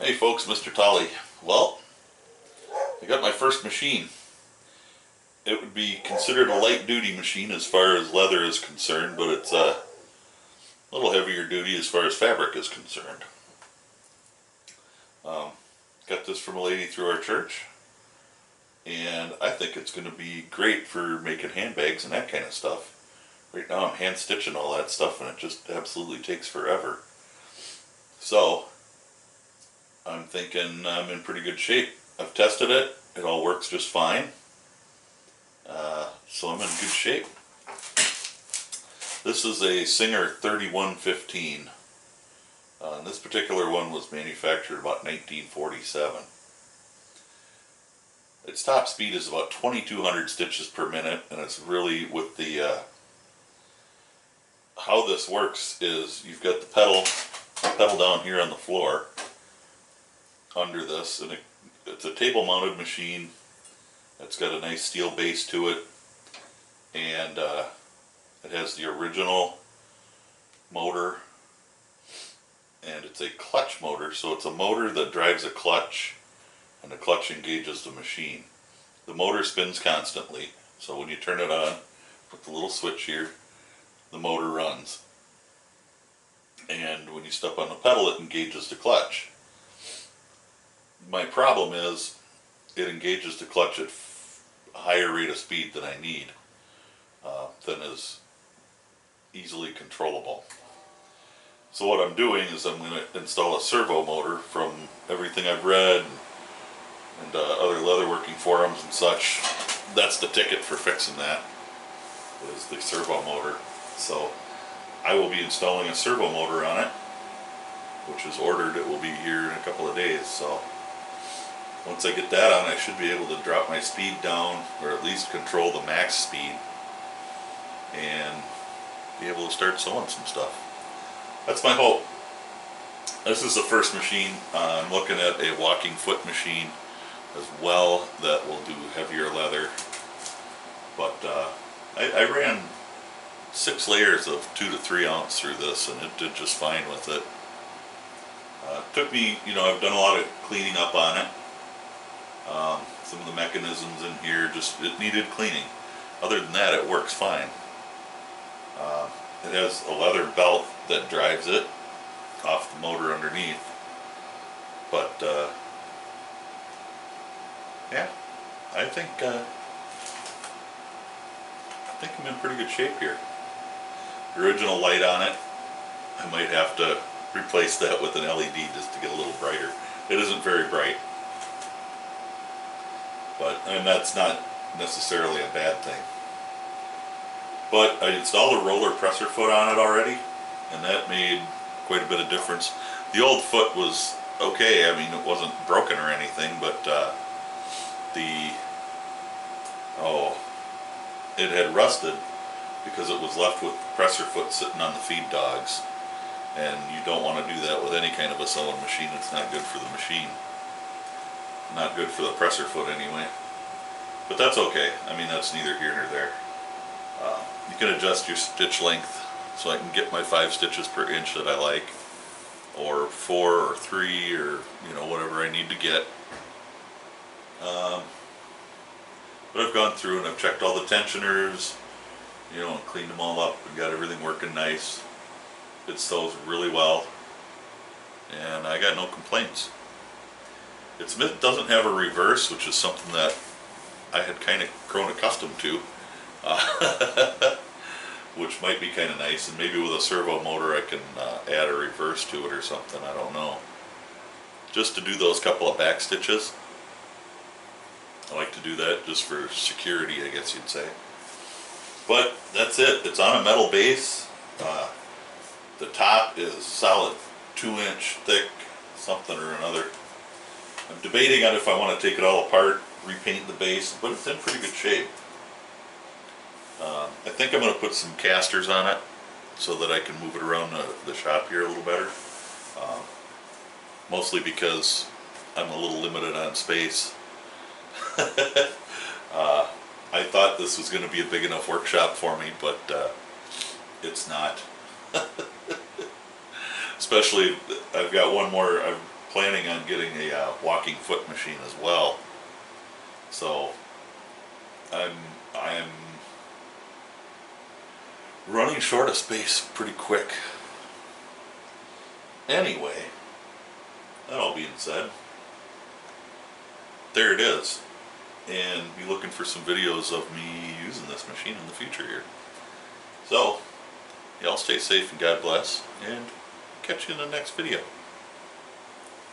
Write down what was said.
Hey folks, Mr. Tolly. Well, I got my first machine. It would be considered a light duty machine as far as leather is concerned, but it's a little heavier duty as far as fabric is concerned. Got this from a lady through our church, and I think it's going to be great for making handbags and that kind of stuff. Right now I'm hand stitching all that stuff and it just absolutely takes forever. So I'm thinking I'm in pretty good shape. I've tested it. It all works just fine. So I'm in good shape. This is a Singer 3115. And this particular one was manufactured about 1947. Its top speed is about 2200 stitches per minute, and it's really with the how this works is you've got the pedal down here on the floor under this, and it's a table mounted machine. It's got a nice steel base to it, and it has the original motor, and it's a clutch motor, so it's a motor that drives a clutch, and the clutch engages the machine. The motor spins constantly, so when you turn it on with the little switch here, the motor runs, and when you step on the pedal it engages the clutch. My problem is it engages the clutch at a higher rate of speed than I need, than is easily controllable. So what I'm doing is I'm going to install a servo motor. From everything I've read and other leatherworking forums and such, that's the ticket for fixing that, is the servo motor. So I will be installing a servo motor on it, which is ordered. It will be here in a couple of days. So once I get that on, I should be able to drop my speed down, or at least control the max speed, and be able to start sewing some stuff. That's my hope. This is the first machine. I'm looking at a walking foot machine as well that will do heavier leather, but I ran 6 layers of 2 to 3 ounce through this, and it did just fine with it. Took me, I've done a lot of cleaning up on it. Some of the mechanisms in here, it needed cleaning. Other than that, it works fine. It has a leather belt that drives it off the motor underneath. But yeah, I think I'm in pretty good shape here. The original light on it, I might have to replace that with an LED just to get a little brighter. It isn't very bright, and that's not necessarily a bad thing. But I installed a roller presser foot on it already, and that made quite a bit of difference. The old foot was okay. I mean, it wasn't broken or anything, but it had rusted because it was left with the presser foot sitting on the feed dogs, and you don't want to do that with any kind of a sewing machine. It's not good for the machine, not good for the presser foot anyway. But that's okay. I mean, that's neither here nor there. You can adjust your stitch length so I can get my 5 stitches per inch that I like, or 4 or 3, or whatever I need to get. But I've gone through and I've checked all the tensioners, and cleaned them all up and got everything working nice. It sews really well, and I got no complaints. It doesn't have a reverse, which is something that I had kind of grown accustomed to, which might be kind of nice, and maybe with a servo motor I can add a reverse to it or something, I don't know. Just to do those couple of back stitches. I like to do that just for security, I guess you'd say. But that's it. It's on a metal base. The top is solid 2-inch thick, something or another. I'm debating on if I want to take it all apart, repaint the base, but it's in pretty good shape. I think I'm going to put some casters on it so that I can move it around the shop here a little better. Mostly because I'm a little limited on space. I thought this was going to be a big enough workshop for me, but it's not. Especially, I've got one more, I've planning on getting a walking foot machine as well. So I'm running short of space pretty quick. Anyway, that all being said, there it is. And be looking for some videos of me using this machine in the future here. So, y'all stay safe and God bless, and catch you in the next video.